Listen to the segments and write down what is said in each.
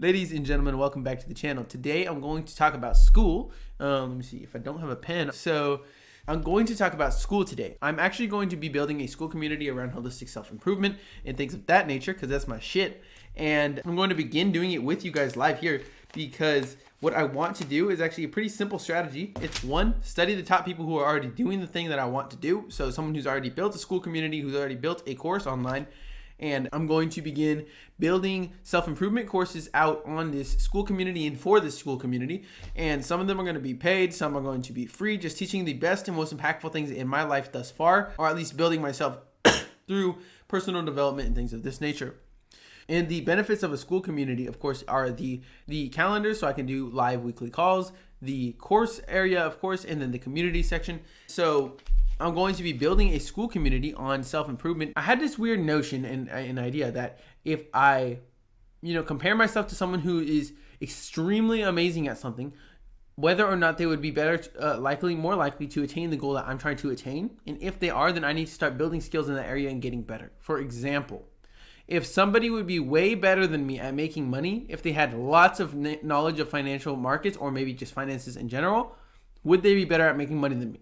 Ladies and gentlemen, welcome back to the channel. Today I'm going to talk about Skool. Let me see if I don't have a pen. So I'm going to talk about Skool today. I'm actually going to be building a Skool community around holistic self-improvement and things of that nature because that's my shit. And I'm going to begin doing it with you guys live here because what I want to do is actually a pretty simple strategy. It's one, study the top people who are already doing the thing that I want to do. So someone who's already built a Skool community, who's already built a course online. And I'm going to begin building self-improvement courses out on this Skool community and for this Skool community. And some of them are going to be paid, some are going to be free, just teaching the best and most impactful things in my life thus far, or at least building myself through personal development and things of this nature. And the benefits of a Skool community, of course, are the calendar, so I can do live weekly calls, the course area, of course, and then the community section. So I'm going to be building a Skool community on self-improvement. I had this weird notion and an idea that if I, compare myself to someone who is extremely amazing at something, whether or not they would be more likely to attain the goal that I'm trying to attain. And if they are, then I need to start building skills in that area and getting better. For example, if somebody would be way better than me at making money, if they had lots of knowledge of financial markets or maybe just finances in general, would they be better at making money than me?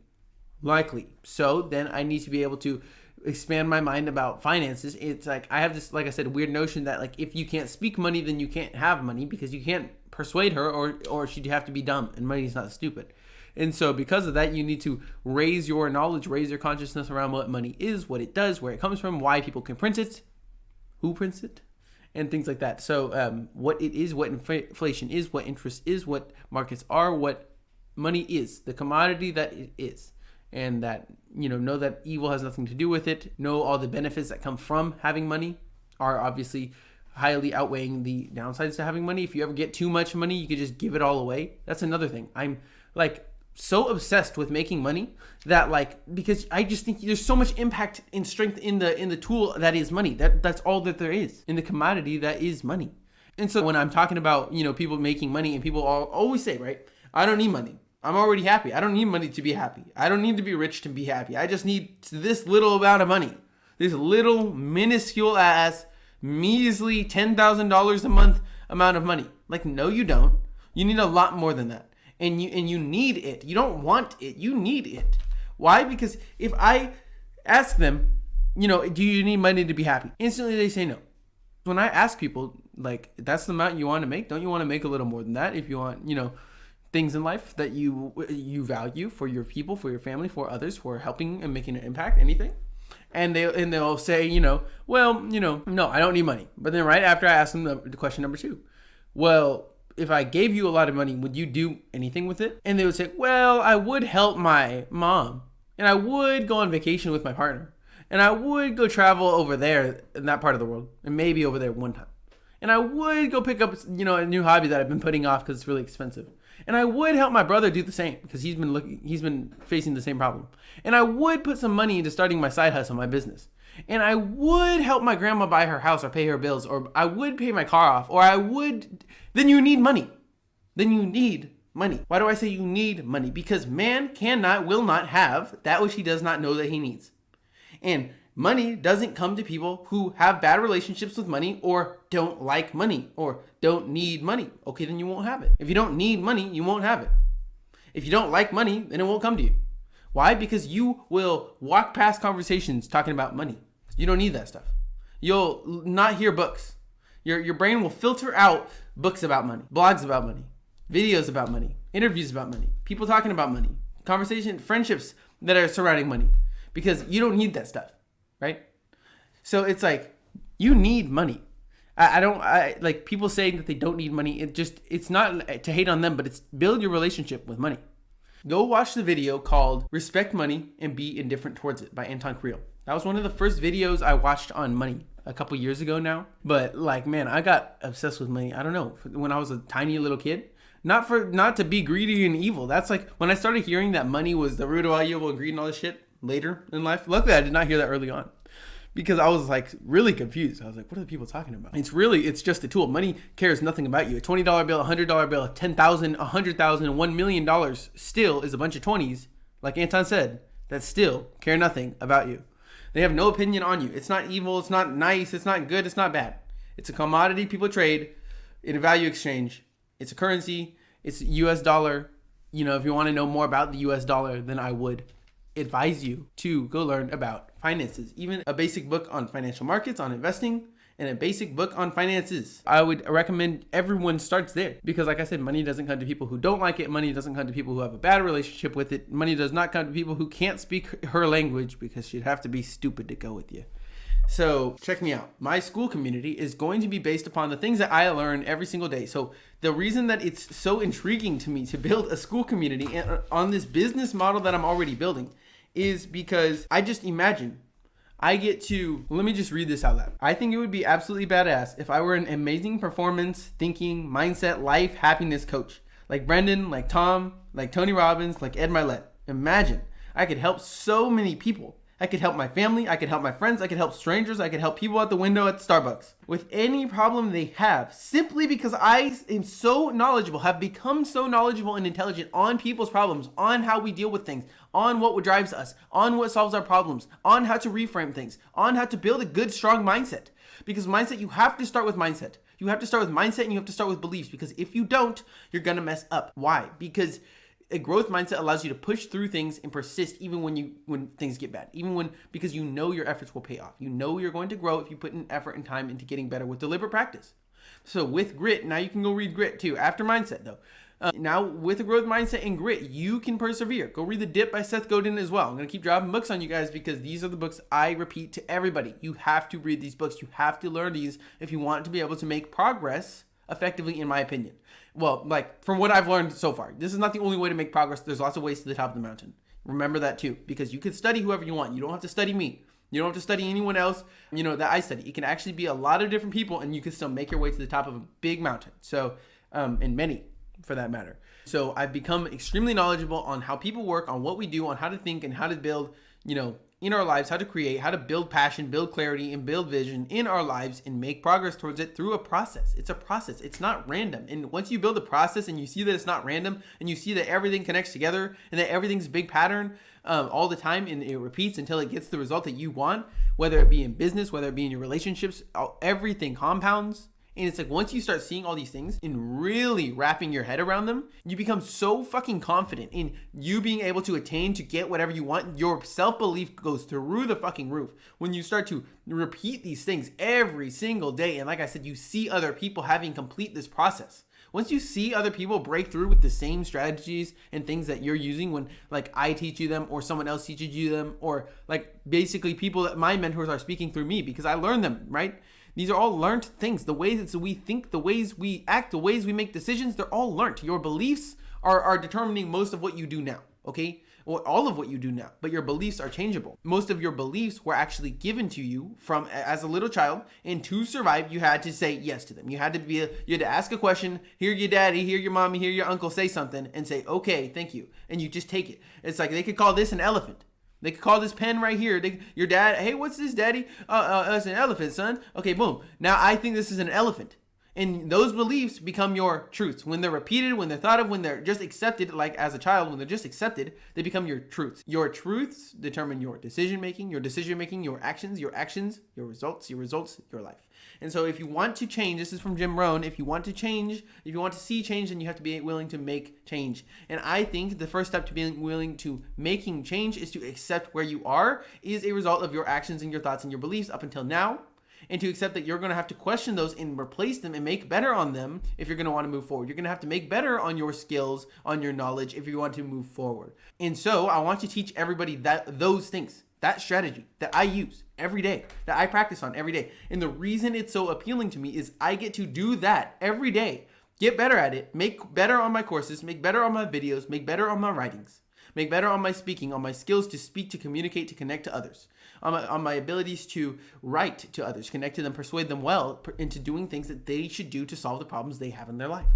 Likely. So then I need to be able to expand my mind about finances. It's like I have this, like I said, weird notion that like if you can't speak money, then you can't have money because you can't persuade her or she'd have to be dumb, and money is not stupid. And so because of that, you need to raise your knowledge, raise your consciousness around what money is, what it does, where it comes from, why people can print it, who prints it, and things like that. So what it is, what inflation is, what interest is, what markets are, what money is, the commodity that it is. And that, know that evil has nothing to do with it. Know all the benefits that come from having money are obviously highly outweighing the downsides to having money. If you ever get too much money, you could just give it all away. That's another thing. I'm like so obsessed with making money that because I just think there's so much impact and strength in the tool that is money. That's all that there is in the commodity that is money. And so when I'm talking about, people making money, and people always say, right, I don't need money. I'm already happy. I don't need money to be happy. I don't need to be rich to be happy. I just need this little amount of money. This little minuscule ass, measly $10,000 a month amount of money. Like, no, you don't. You need a lot more than that. And you need it. You don't want it. You need it. Why? Because if I ask them, do you need money to be happy? Instantly they say no. When I ask people, like, that's the amount you want to make, don't you want to make a little more than that if you want, things in life that you value for your people, for your family, for others, for helping and making an impact, anything? And they'll say, no, I don't need money. But then right after I ask them the question number 2, well, if I gave you a lot of money, would you do anything with it? And they would say, well, I would help my mom, and I would go on vacation with my partner, and I would go travel over there in that part of the world, and maybe over there one time. And I would go pick up, a new hobby that I've been putting off because it's really expensive. And I would help my brother do the same because he's been facing the same problem. And I would put some money into starting my side hustle, my business. And I would help my grandma buy her house or pay her bills, or I would pay my car off, or then you need money. Then you need money. Why do I say you need money? Because man will not have that which he does not know that he needs. And money doesn't come to people who have bad relationships with money or don't like money or don't need money. Okay, then you won't have it. If you don't need money, you won't have it. If you don't like money, then it won't come to you. Why? Because you will walk past conversations talking about money. You don't need that stuff. You'll not hear books. Your brain will filter out books about money, blogs about money, videos about money, interviews about money, people talking about money, friendships that are surrounding money, because you don't need that stuff. Right? So it's like, you need money. I like people saying that they don't need money. It's not to hate on them, but it's build your relationship with money. Go watch the video called Respect Money and Be Indifferent Towards It by Anton Creel. That was one of the first videos I watched on money a couple years ago now. But I got obsessed with money. I don't know, when I was a tiny little kid. Not to be greedy and evil. That's like when I started hearing that money was the root of all evil and greed and all this shit later in life. Luckily, I did not hear that early on because I was really confused. I was like, what are the people talking about? It's just a tool. Money cares nothing about you. A $20 bill, a $100 bill, a $10,000, a $100,000, and $1 million still is a bunch of 20s, like Anton said, that still care nothing about you. They have no opinion on you. It's not evil. It's not nice. It's not good. It's not bad. It's a commodity people trade in a value exchange. It's a currency. It's US dollar. If you want to know more about the US dollar, then I would advise you to go learn about finances. Even a basic book on financial markets, on investing, and a basic book on finances. I would recommend everyone starts there because, like I said, money doesn't come to people who don't like it. Money doesn't come to people who have a bad relationship with it. Money does not come to people who can't speak her language, because she'd have to be stupid to go with you. So check me out. My Skool community is going to be based upon the things that I learn every single day. So the reason that it's so intriguing to me to build a Skool community on this business model that I'm already building is because I just imagine let me just read this out loud. I think it would be absolutely badass if I were an amazing performance, thinking, mindset, life, happiness coach. Like Brendan, like Tom, like Tony Robbins, like Ed Mylett. Imagine I could help so many people. I could help my family, I could help my friends, I could help strangers, I could help people at the window at Starbucks with any problem they have, simply because I am so knowledgeable, have become so knowledgeable and intelligent on people's problems, on how we deal with things, on what drives us, on what solves our problems, on how to reframe things, on how to build a good, strong mindset. Because mindset, you have to start with mindset. You have to start with mindset and you have to start with beliefs, because if you don't, you're gonna mess up. Why? Because a growth mindset allows you to push through things and persist even when things get bad. Because your efforts will pay off. You're going to grow if you put in effort and time into getting better with deliberate practice. So with grit, now you can go read grit too, after mindset though. Now with a growth mindset and grit, you can persevere. Go read The Dip by Seth Godin as well. I'm going to keep dropping books on you guys because these are the books I repeat to everybody. You have to read these books. You have to learn these if you want to be able to make progress effectively, in my opinion. Well, like from what I've learned so far, this is not the only way to make progress. There's lots of ways to the top of the mountain. Remember that too, because you can study whoever you want. You don't have to study me. You don't have to study anyone else, that I study. It can actually be a lot of different people and you can still make your way to the top of a big mountain. So, and many for that matter. So I've become extremely knowledgeable on how people work, on what we do, on how to think and how to build, in our lives, how to create, how to build passion, build clarity, and build vision in our lives and make progress towards it through a process. It's a process. It's not random. And once you build a process and you see that it's not random and you see that everything connects together and that everything's a big pattern all the time and it repeats until it gets the result that you want, whether it be in business, whether it be in your relationships, everything compounds. And it's like once you start seeing all these things and really wrapping your head around them, you become so fucking confident in you being able to attain to get whatever you want. Your self-belief goes through the fucking roof when you start to repeat these things every single day. And like I said, you see other people having complete this process. Once you see other people break through with the same strategies and things that you're using when like I teach you them or someone else teaches you them, or like basically people that my mentors are speaking through me because I learned them, right? These are all learned things. The ways that we think, the ways we act, the ways we make decisions, they're all learned. Your beliefs are determining most of what you do now, okay? Well, all of what you do now, but your beliefs are changeable. Most of your beliefs were actually given to you from as a little child, and to survive, you had to say yes to them. You had to ask a question, hear your daddy, hear your mommy, hear your uncle say something, and say, okay, thank you. And you just take it. It's like they could call this an elephant. They could call this pen right here. Your dad, hey, what's this, daddy? It's an elephant, son. Okay, boom. Now I think this is an elephant. And those beliefs become your truths. When they're repeated, when they're thought of, when they're just accepted, like as a child, when they're just accepted, they become your truths. Your truths determine your decision-making, your actions, your results, your life. And so if you want to change, this is from Jim Rohn, if you want to change, if you want to see change, then you have to be willing to make change. And I think the first step to being willing to making change is to accept where you are is a result of your actions and your thoughts and your beliefs up until now. And to accept that you're going to have to question those and replace them and make better on them if you're going to want to move forward. You're going to have to make better on your skills, on your knowledge if you want to move forward. And so I want to teach everybody those things, that strategy that I use every day, that I practice on every day. And the reason it's so appealing to me is I get to do that every day, get better at it, make better on my courses, make better on my videos, make better on my writings, make better on my speaking, on my skills to speak, to communicate, to connect to others, on my abilities to write to others, connect to them, persuade them well into doing things that they should do to solve the problems they have in their life.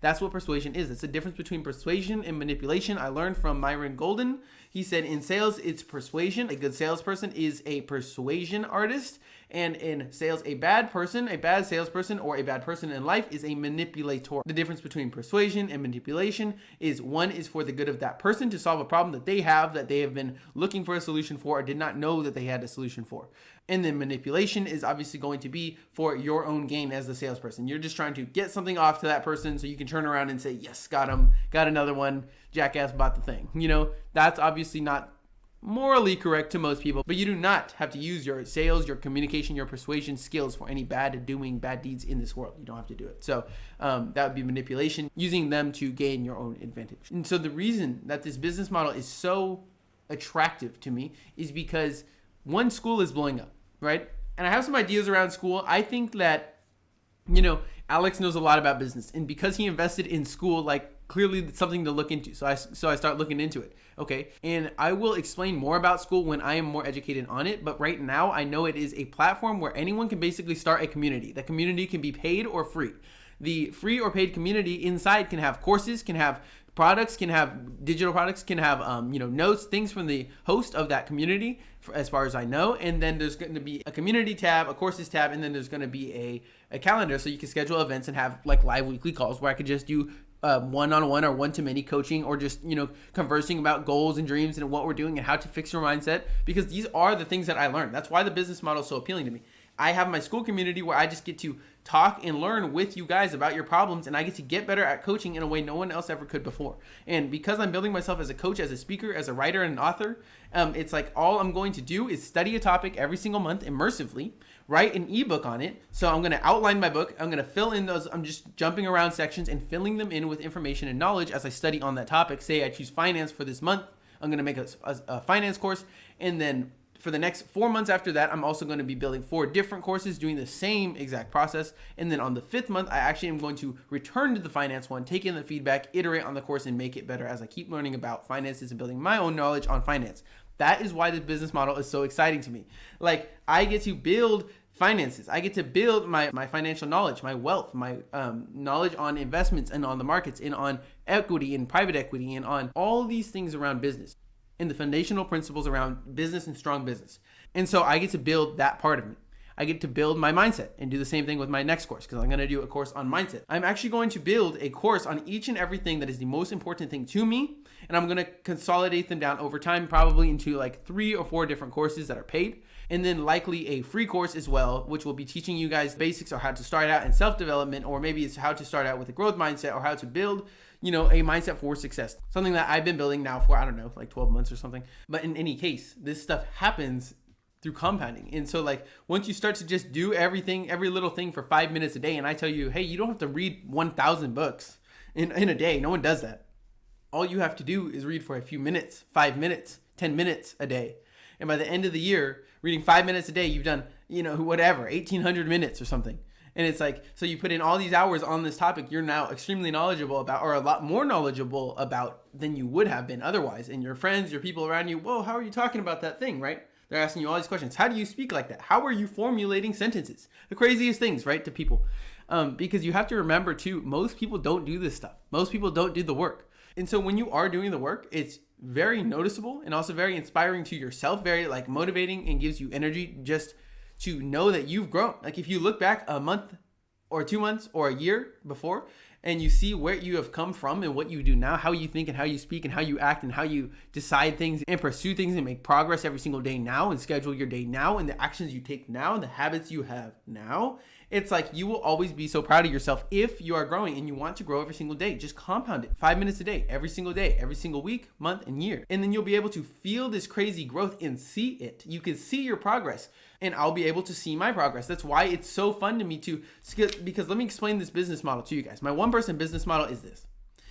That's what persuasion is. It's the difference between persuasion and manipulation. I learned from Myron Golden. He said in sales, it's persuasion. A good salesperson is a persuasion artist. And in sales, a bad salesperson, or a bad person in life is a manipulator. The difference between persuasion and manipulation is one is for the good of that person to solve a problem that they have been looking for a solution for or did not know that they had a solution for. And then manipulation is obviously going to be for your own gain as the salesperson. You're just trying to get something off to that person so you can turn around and say, yes, got him, got another one, jackass bought the thing. That's obviously not morally correct to most people, but you do not have to use your sales, your communication, your persuasion skills for any bad deeds in this world. You don't have to do it. So that would be manipulation, using them to gain your own advantage. And so the reason that this business model is so attractive to me is because one, Skool is blowing up, right? And I have some ideas around Skool. I think that, Alex knows a lot about business, and because he invested in Skool, clearly it's something to look into. So I start looking into it. Okay. And I will explain more about Skool when I am more educated on it. But right now I know it is a platform where anyone can basically start a community. The community can be paid or free. The free or paid community inside can have courses, can have products, can have digital products, can have notes, things from the host of that community, as far as I know. And then there's going to be a community tab, a courses tab, and then there's going to be a calendar so you can schedule events and have live weekly calls where I could just do one-on-one or one-to-many coaching, or just conversing about goals and dreams and what we're doing and how to fix your mindset, because these are the things that I learned. That's why the business model is so appealing to me. I have my Skool community where I just get to talk and learn with you guys about your problems, and I get to get better at coaching in a way no one else ever could before. And because I'm building myself as a coach, as a speaker, as a writer, and an author, it's all I'm going to do is study a topic every single month immersively, write an ebook on it. So I'm going to outline my book. I'm going to fill in those. I'm just jumping around sections and filling them in with information and knowledge as I study on that topic. Say I choose finance for this month. I'm going to make a finance course, and then for the next 4 months after that, I'm also going to be building 4 different courses doing the same exact process. And then on the 5th month, I actually am going to return to the finance one, take in the feedback, iterate on the course, and make it better as I keep learning about finances and building my own knowledge on finance. That is why this business model is so exciting to me. I get to build finances. I get to build my financial knowledge, my wealth, my knowledge on investments and on the markets and on equity and private equity and on all these things around business and the foundational principles around business and strong business. And so I get to build that part of me. I get to build my mindset and do the same thing with my next course, because I'm going to do a course on mindset. I'm actually going to build a course on each and everything that is the most important thing to me. And I'm going to consolidate them down over time, probably into 3 or 4 different courses that are paid. And then likely a free course as well, which will be teaching you guys basics or how to start out in self-development, or maybe it's how to start out with a growth mindset, or how to build a mindset for success. Something that I've been building now for, 12 months or something. But in any case, this stuff happens through compounding. And so once you start to just do everything, every little thing for 5 minutes a day, and I tell you, hey, you don't have to read 1,000 books in a day. No one does that. All you have to do is read for a few minutes, 5 minutes, 10 minutes a day. And by the end of the year, reading 5 minutes a day, you've done, 1,800 minutes or something. And it's so you put in all these hours on this topic, you're now extremely knowledgeable about, or a lot more knowledgeable about than you would have been otherwise. And your friends, your people around you, whoa, how are you talking about that thing, right? They're asking you all these questions. How do you speak like that? How are you formulating sentences? The craziest things, right, to people. Because you have to remember too, most people don't do this stuff. Most people don't do the work. And so when you are doing the work, it's very noticeable and also very inspiring to yourself, very motivating, and gives you energy just to know that you've grown. If you look back a month or 2 months or a year before, and you see where you have come from and what you do now, how you think and how you speak and how you act and how you decide things and pursue things and make progress every single day now and schedule your day now and the actions you take now and the habits you have now, it's you will always be so proud of yourself if you are growing and you want to grow every single day. Just compound it 5 minutes a day, every single week, month, and year. And then you'll be able to feel this crazy growth and see it. You can see your progress, and I'll be able to see my progress. That's why it's so fun to me because let me explain this business model to you guys. My one-person business model is this.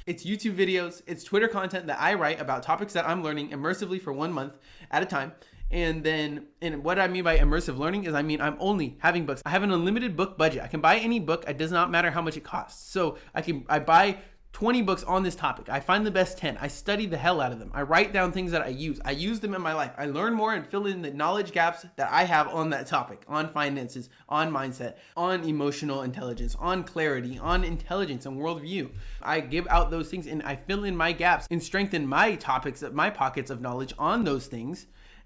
It's YouTube videos, it's Twitter content that I write about topics that I'm learning immersively for 1 month at a time. And what I mean by immersive learning is I'm only having books. I have an unlimited book budget. I can buy any book. It does not matter how much it costs. So I buy 20 books on this topic. I find the best 10. I study the hell out of them. I write down things that I use. I use them in my life. I learn more and fill in the knowledge gaps that I have on that topic, on finances, on mindset, on emotional intelligence, on clarity, on intelligence and worldview. I give out those things and I fill in my gaps and strengthen my topics, my pockets of knowledge on those things.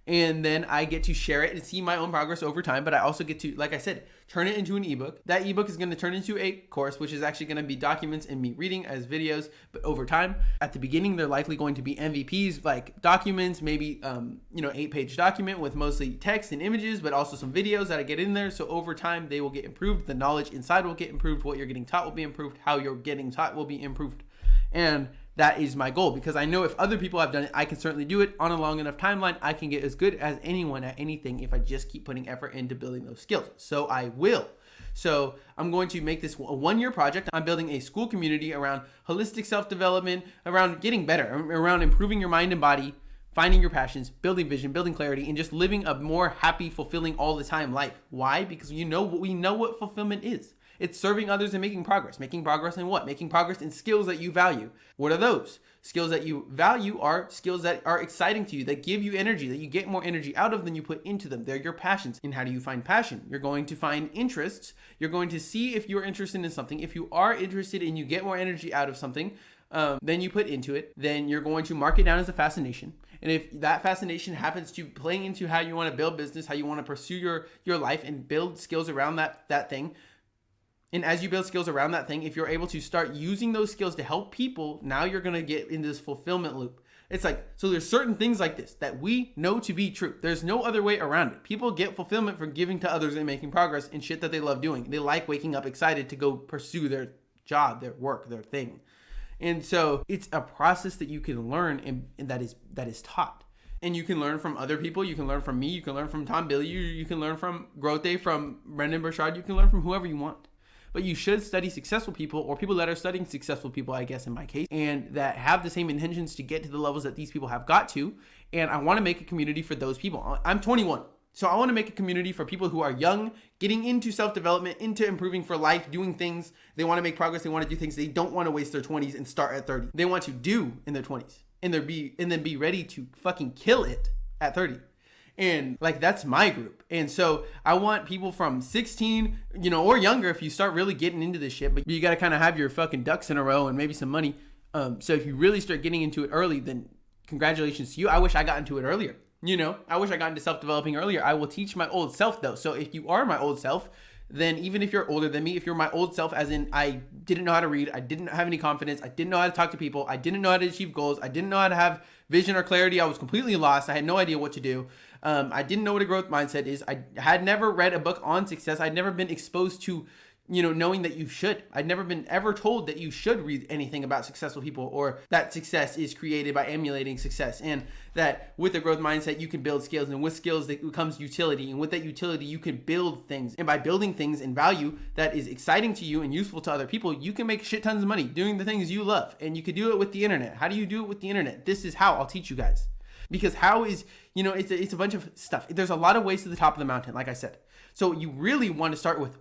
and then I get to share it and see my own progress over time. But I also get to, like I said, turn it into an ebook. That ebook is going to turn into a course, which is actually going to be documents and me reading as videos. But over time, at the beginning, they're likely going to be MVPs, like documents, maybe 8-page document with mostly text and images, but also some videos that I get in there. So over time, they will get improved. The knowledge inside will get improved. What you're getting taught will be improved. How you're getting taught will be improved. And that is my goal, because I know if other people have done it, I can certainly do it on a long enough timeline. I can get as good as anyone at anything if I just keep putting effort into building those skills. So I will. So I'm going to make this a 1-year project. I'm building a Skool community around holistic self-development, around getting better, around improving your mind and body, finding your passions, building vision, building clarity, and just living a more happy, fulfilling all the time life. Why? Because we know what fulfillment is. It's serving others and making progress. Making progress in what? Making progress in skills that you value. What are those? Skills that you value are skills that are exciting to you, that give you energy, that you get more energy out of than you put into them. They're your passions. And how do you find passion? You're going to find interests. You're going to see if you're interested in something. If you are interested and you get more energy out of something, then you put into it, then you're going to mark it down as a fascination. And if that fascination happens to play into how you want to build business, how you want to pursue your life and build skills around that thing, and as you build skills around that thing, if you're able to start using those skills to help people, now you're going to get in this fulfillment loop. It's like, so there's certain things like this that we know to be true. There's no other way around it. People get fulfillment from giving to others and making progress in shit that they love doing. They like waking up excited to go pursue their job, their work, their thing. And so it's a process that you can learn and that is taught. And you can learn from other people. You can learn from me. You can learn from Tom Billy. You can learn from Growth Day, from Brendan Burchard. You can learn from whoever you want. But you should study successful people, or people that are studying successful people, I guess, in my case, and that have the same intentions to get to the levels that these people have got to. And I want to make a community for those people. I'm 21. So I want to make a community for people who are young, getting into self-development, into improving for life, doing things. They want to make progress. They want to do things. They don't want to waste their 20s and start at 30. They want to do in their 20s and then be ready to fucking kill it at 30. And like, that's my group. And so I want people from 16, or younger if you start really getting into this shit, but you got to kind of have your fucking ducks in a row and maybe some money. So if you really start getting into it early, then congratulations to you. I wish I got into it earlier. I wish I got into self-developing earlier. I will teach my old self though. So if you are my old self, then even if you're older than me, if you're my old self, as in I didn't know how to read, I didn't have any confidence, I didn't know how to talk to people, I didn't know how to achieve goals, I didn't know how to have vision or clarity, I was completely lost, I had no idea what to do, I didn't know what a growth mindset is, I had never read a book on success, I'd never been exposed to knowing that you should. I'd never been ever told that you should read anything about successful people, or that success is created by emulating success, and that with a growth mindset, you can build skills, and with skills that becomes utility, and with that utility, you can build things. And by building things and value that is exciting to you and useful to other people, you can make shit tons of money doing the things you love, and you can do it with the internet. How do you do it with the internet? This is how I'll teach you guys. Because how is, it's a bunch of stuff. There's a lot of ways to the top of the mountain, like I said. So you really want to start with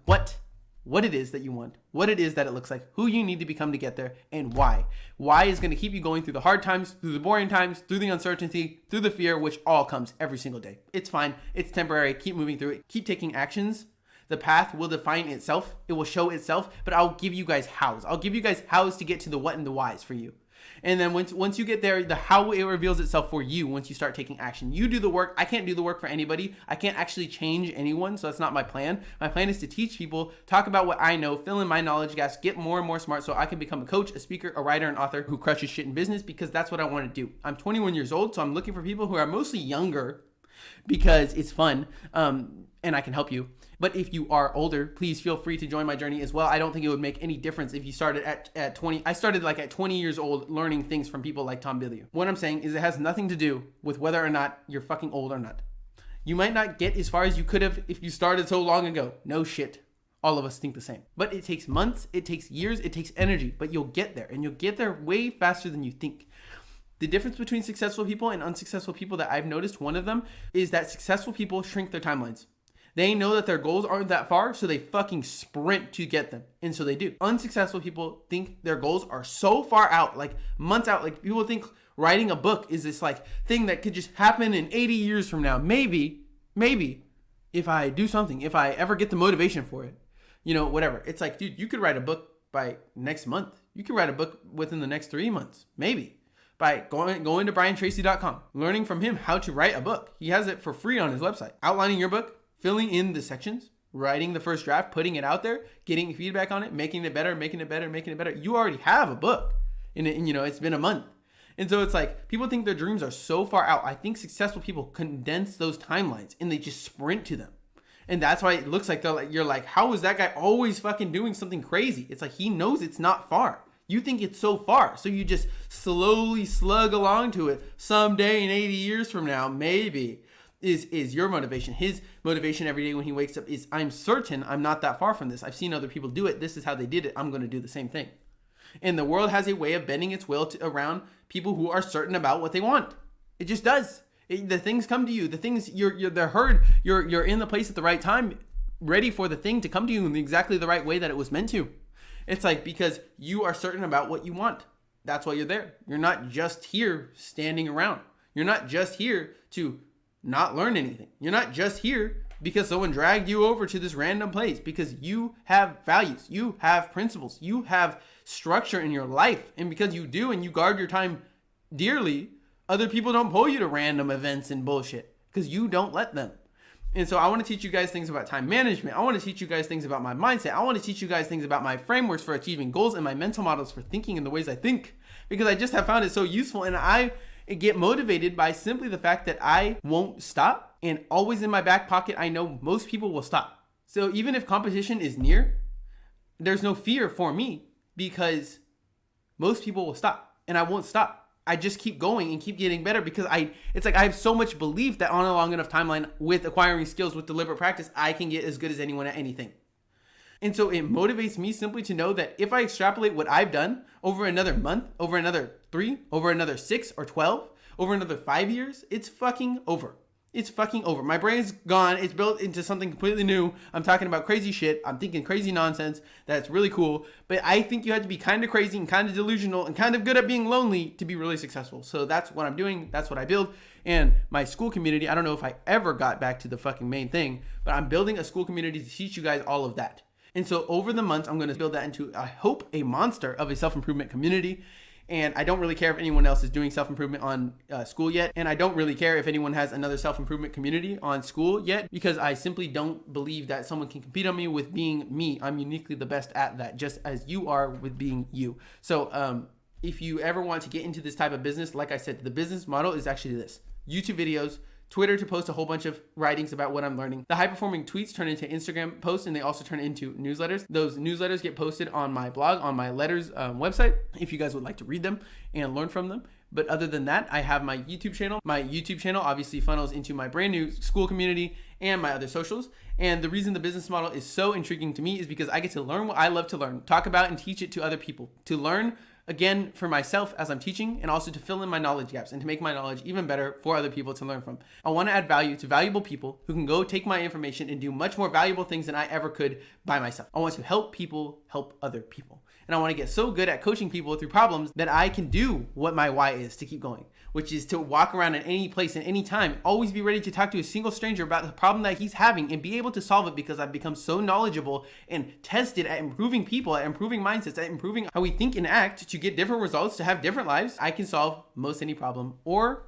what it is that you want, what it is that it looks like, who you need to become to get there, and why. Why is going to keep you going through the hard times, through the boring times, through the uncertainty, through the fear, which all comes every single day. It's fine. It's temporary. Keep moving through it. Keep taking actions. The path will define itself. It will show itself, but I'll give you guys hows. I'll give you guys hows to get to the what and the whys for you. And then once you get there, the how, it reveals itself for you once you start taking action. You do the work. I can't do the work for anybody. I can't actually change anyone, so that's not my plan. My plan is to teach people, talk about what I know, fill in my knowledge gaps, get more and more smart so I can become a coach, a speaker, a writer, an author who crushes shit in business, because that's what I want to do. I'm 21 years old, so I'm looking for people who are mostly younger because it's fun, and I can help you. But if you are older, please feel free to join my journey as well. I don't think it would make any difference if you started at 20. I started like at 20 years old learning things from people like Tom Billy. What I'm saying is it has nothing to do with whether or not you're fucking old or not. You might not get as far as you could have if you started so long ago. No shit. All of us think the same. But it takes months, it takes years, it takes energy, but you'll get there, and you'll get there way faster than you think. The difference between successful people and unsuccessful people that I've noticed, one of them is that successful people shrink their timelines. They know that their goals aren't that far, so they fucking sprint to get them. And so they do. Unsuccessful people think their goals are so far out, like months out. Like, people think writing a book is this like thing that could just happen in 80 years from now. Maybe, if I do something, if I ever get the motivation for it, whatever. It's like, dude, you could write a book by next month. You could write a book within the next 3 months, maybe. by going to briantracy.com, learning from him how to write a book. He has it for free on his website. Outlining your book, filling in the sections, writing the first draft, putting it out there, getting feedback on it, making it better, making it better, making it better. You already have a book, and it's been a month. And so it's like people think their dreams are so far out. I think successful people condense those timelines and they just sprint to them. And that's why it looks like you're like, how is that guy always fucking doing something crazy? It's like he knows it's not far. You think it's so far. So you just slowly slug along to it. Someday in 80 years from now, maybe is your motivation. His motivation every day when he wakes up is, I'm certain I'm not that far from this. I've seen other people do it. This is how they did it. I'm going to do the same thing. And the world has a way of bending its will around people who are certain about what they want. It just does. The things come to you. The things they're heard. You're in the place at the right time, ready for the thing to come to you in exactly the right way that it was meant to. It's like because you are certain about what you want. That's why you're there. You're not just here standing around. You're not just here to not learn anything. You're not just here because someone dragged you over to this random place, because you have values, you have principles, you have structure in your life. And because you do and you guard your time dearly, other people don't pull you to random events and bullshit because you don't let them. And so I want to teach you guys things about time management. I want to teach you guys things about my mindset. I want to teach you guys things about my frameworks for achieving goals and my mental models for thinking in the ways I think, because I just have found it so useful. And I get motivated by simply the fact that I won't stop. And always in my back pocket, I know most people will stop. So even if competition is near, there's no fear for me because most people will stop and I won't stop. I just keep going and keep getting better because it's like I have so much belief that on a long enough timeline with acquiring skills, with deliberate practice, I can get as good as anyone at anything. And so it motivates me simply to know that if I extrapolate what I've done over another month, over another 3, over another 6 or 12, over another 5 years, it's fucking over. It's fucking over. My brain's gone. It's built into something completely new. I'm talking about crazy shit. I'm thinking crazy nonsense. That's really cool. But I think you have to be kind of crazy and kind of delusional and kind of good at being lonely to be really successful. So that's what I'm doing. That's what I build. And my Skool community, I don't know if I ever got back to the fucking main thing, but I'm building a Skool community to teach you guys all of that. And so over the months, I'm going to build that into, I hope, a monster of a self-improvement community. And I don't really care if anyone else is doing self-improvement on Skool yet. And I don't really care if anyone has another self-improvement community on Skool yet, because I simply don't believe that someone can compete on me with being me. I'm uniquely the best at that, just as you are with being you. So if you ever want to get into this type of business, like I said, the business model is actually this: YouTube videos, Twitter to post a whole bunch of writings about what I'm learning. The high-performing tweets turn into Instagram posts, and they also turn into newsletters. Those newsletters get posted on my blog, on my letters website, if you guys would like to read them and learn from them. But other than that, I have my YouTube channel. My YouTube channel obviously funnels into my brand new Skool community and my other socials. And the reason the business model is so intriguing to me is because I get to learn what I love to learn, talk about and teach it to other people, to learn again for myself as I'm teaching, and also to fill in my knowledge gaps and to make my knowledge even better for other people to learn from. I want to add value to valuable people who can go take my information and do much more valuable things than I ever could by myself. I want to help people help other people. And I want to get so good at coaching people through problems that I can do what my why is to keep going, which is to walk around in any place and any time, always be ready to talk to a single stranger about the problem that he's having and be able to solve it, because I've become so knowledgeable and tested at improving people, at improving mindsets, at improving how we think and act to get different results, to have different lives. I can solve most any problem, or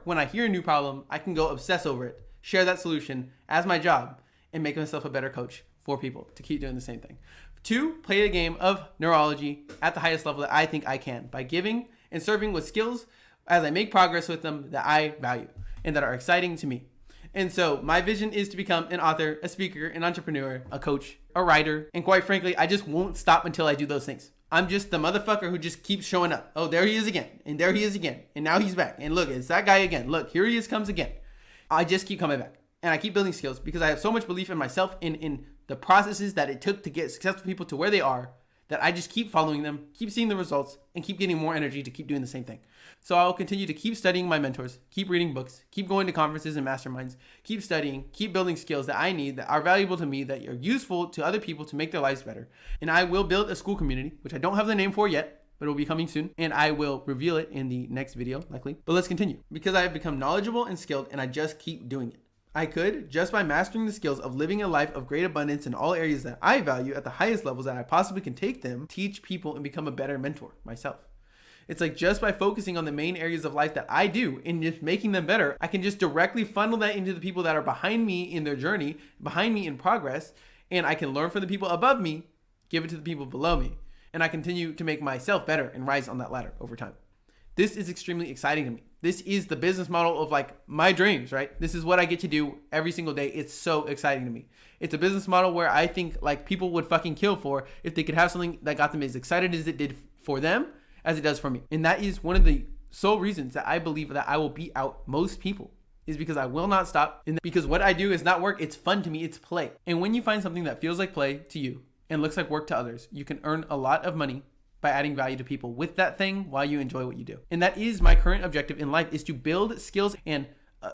when I hear a new problem, I can go obsess over it, share that solution as my job, and make myself a better coach for people to keep doing the same thing. 2, play the game of neurology at the highest level that I think I can by giving and serving with skills as I make progress with them that I value and that are exciting to me. And so my vision is to become an author, a speaker, an entrepreneur, a coach, a writer, and quite frankly, I just won't stop until I do those things. I'm just the motherfucker who just keeps showing up. Oh, there he is again, and there he is again, and now he's back. And look, it's that guy again. Look, here he is, comes again. I just keep coming back, and I keep building skills because I have so much belief in myself, in the processes that it took to get successful people to where they are, that I just keep following them, keep seeing the results, and keep getting more energy to keep doing the same thing. So I'll continue to keep studying my mentors, keep reading books, keep going to conferences and masterminds, keep studying, keep building skills that I need, that are valuable to me, that are useful to other people to make their lives better. And I will build a Skool community, which I don't have the name for yet, but it will be coming soon. And I will reveal it in the next video, likely. But let's continue. Because I have become knowledgeable and skilled, and I just keep doing it. I could, just by mastering the skills of living a life of great abundance in all areas that I value at the highest levels that I possibly can take them, teach people and become a better mentor myself. It's like just by focusing on the main areas of life that I do and just making them better, I can just directly funnel that into the people that are behind me in their journey, behind me in progress, and I can learn from the people above me, give it to the people below me, and I continue to make myself better and rise on that ladder over time. This is extremely exciting to me. This is the business model of like my dreams, right? This is what I get to do every single day. It's so exciting to me. It's a business model where I think like people would fucking kill for if they could have something that got them as excited as it did for them as it does for me. And that is one of the sole reasons that I believe that I will beat out most people, is because I will not stop. And because what I do is not work. It's fun to me. It's play. And when you find something that feels like play to you and looks like work to others, you can earn a lot of money by adding value to people with that thing while you enjoy what you do. And that is my current objective in life, is to build skills and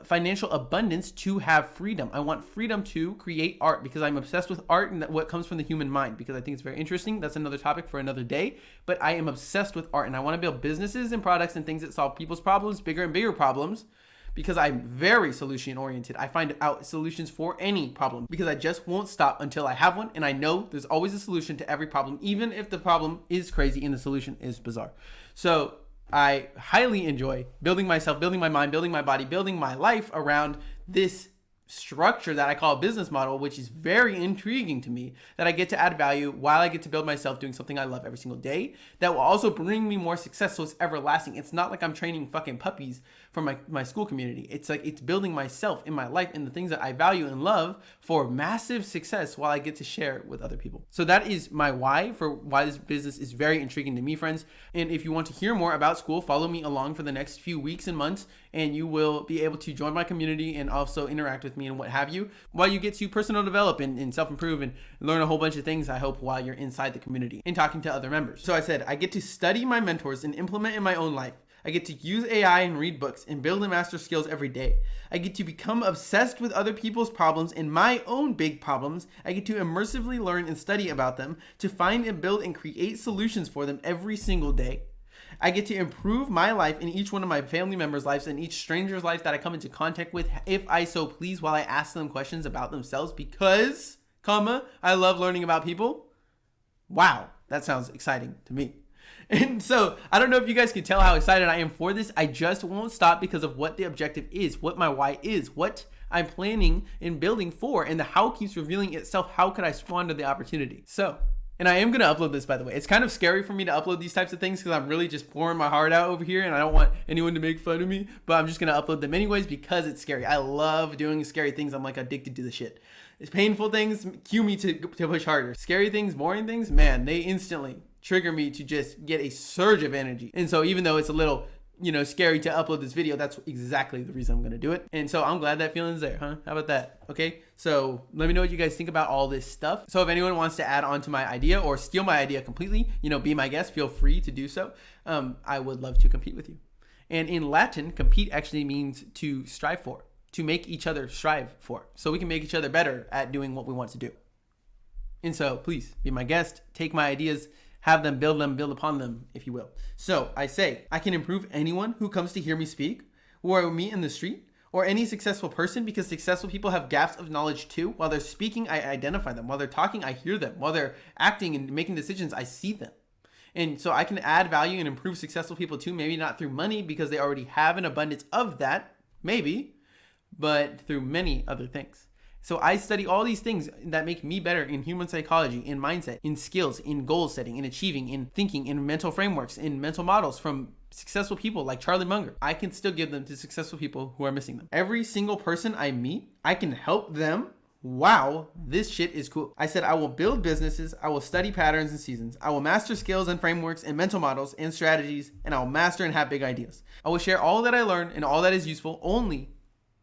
financial abundance to have freedom. I want freedom to create art because I'm obsessed with art and what comes from the human mind, because I think it's very interesting. That's another topic for another day, but I am obsessed with art and I want to build businesses and products and things that solve people's problems, bigger and bigger problems, because I'm very solution oriented. I find out solutions for any problem because I just won't stop until I have one. And I know there's always a solution to every problem, even if the problem is crazy and the solution is bizarre. So I highly enjoy building myself, building my mind, building my body, building my life around this structure that I call a business model, which is very intriguing to me, that I get to add value while I get to build myself doing something I love every single day that will also bring me more success. So it's everlasting. It's not like I'm training fucking puppies for my school community. It's like it's building myself in my life and the things that I value and love for massive success while I get to share with other people. So that is my why for why this business is very intriguing to me, friends. And if you want to hear more about Skool, follow me along for the next few weeks and months, and you will be able to join my community and also interact with me and what have you, while you get to personal develop and self-improve and learn a whole bunch of things, I hope, while you're inside the community and talking to other members. So I said, I get to study my mentors and implement in my own life. I get to use AI and read books and build and master skills every day. I get to become obsessed with other people's problems and my own big problems. I get to immersively learn and study about them, to find and build and create solutions for them every single day. I get to improve my life in each one of my family members' lives and each stranger's life that I come into contact with, if I so please, while I ask them questions about themselves because, I love learning about people. Wow, that sounds exciting to me. And so I don't know if you guys can tell how excited I am for this. I just won't stop because of what the objective is, what my why is, what I'm planning and building for, and the how keeps revealing itself. How could I squander the opportunity? So, and I am going to upload this, by the way. It's kind of scary for me to upload these types of things because I'm really just pouring my heart out over here and I don't want anyone to make fun of me, but I'm just going to upload them anyways because it's scary. I love doing scary things. I'm like addicted to the shit. It's painful things cue me to push harder. Scary things, boring things, man, they instantly trigger me to just get a surge of energy. And so even though it's a little, scary to upload this video, that's exactly the reason I'm going to do it. And so I'm glad that feeling's there, huh? How about that? Okay. So let me know what you guys think about all this stuff. So if anyone wants to add on to my idea or steal my idea completely, be my guest, feel free to do so. I would love to compete with you. And in Latin, compete actually means to strive for, to make each other strive for, so we can make each other better at doing what we want to do. And so please be my guest, take my ideas, have them, build upon them, if you will. So I say, I can improve anyone who comes to hear me speak, who I will meet in the street, or any successful person, because successful people have gaps of knowledge too. While they're speaking, I identify them. While they're talking, I hear them. While they're acting and making decisions, I see them. And so I can add value and improve successful people too, maybe not through money because they already have an abundance of that, maybe, but through many other things. So I study all these things that make me better in human psychology, in mindset, in skills, in goal setting, in achieving, in thinking, in mental frameworks, in mental models from successful people like Charlie Munger. I can still give them to successful people who are missing them. Every single person I meet, I can help them. Wow, this shit is cool. I said I will build businesses, I will study patterns and seasons, I will master skills and frameworks and mental models and strategies, and I will master and have big ideas. I will share all that I learn and all that is useful, only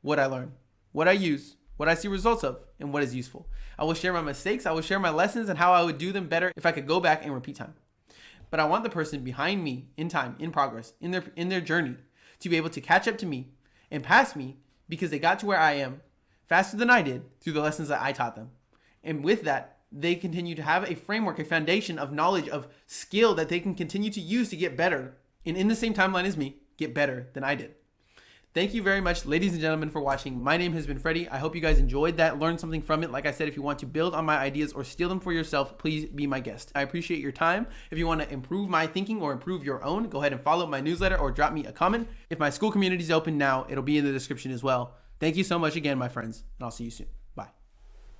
what I learn, what I use, what I see results of, and what is useful. I will share my mistakes, I will share my lessons and how I would do them better if I could go back and repeat time. But I want the person behind me in time, in progress, in their journey to be able to catch up to me and pass me because they got to where I am faster than I did through the lessons that I taught them. And with that, they continue to have a framework, a foundation of knowledge, of skill that they can continue to use to get better. And in the same timeline as me, get better than I did. Thank you very much, ladies and gentlemen, for watching. My name has been Freddie. I hope you guys enjoyed that, learned something from it. Like I said, if you want to build on my ideas or steal them for yourself, please be my guest. I appreciate your time. If you want to improve my thinking or improve your own, go ahead and follow my newsletter or drop me a comment. If my Skool community is open now, it'll be in the description as well. Thank you so much again, my friends, and I'll see you soon.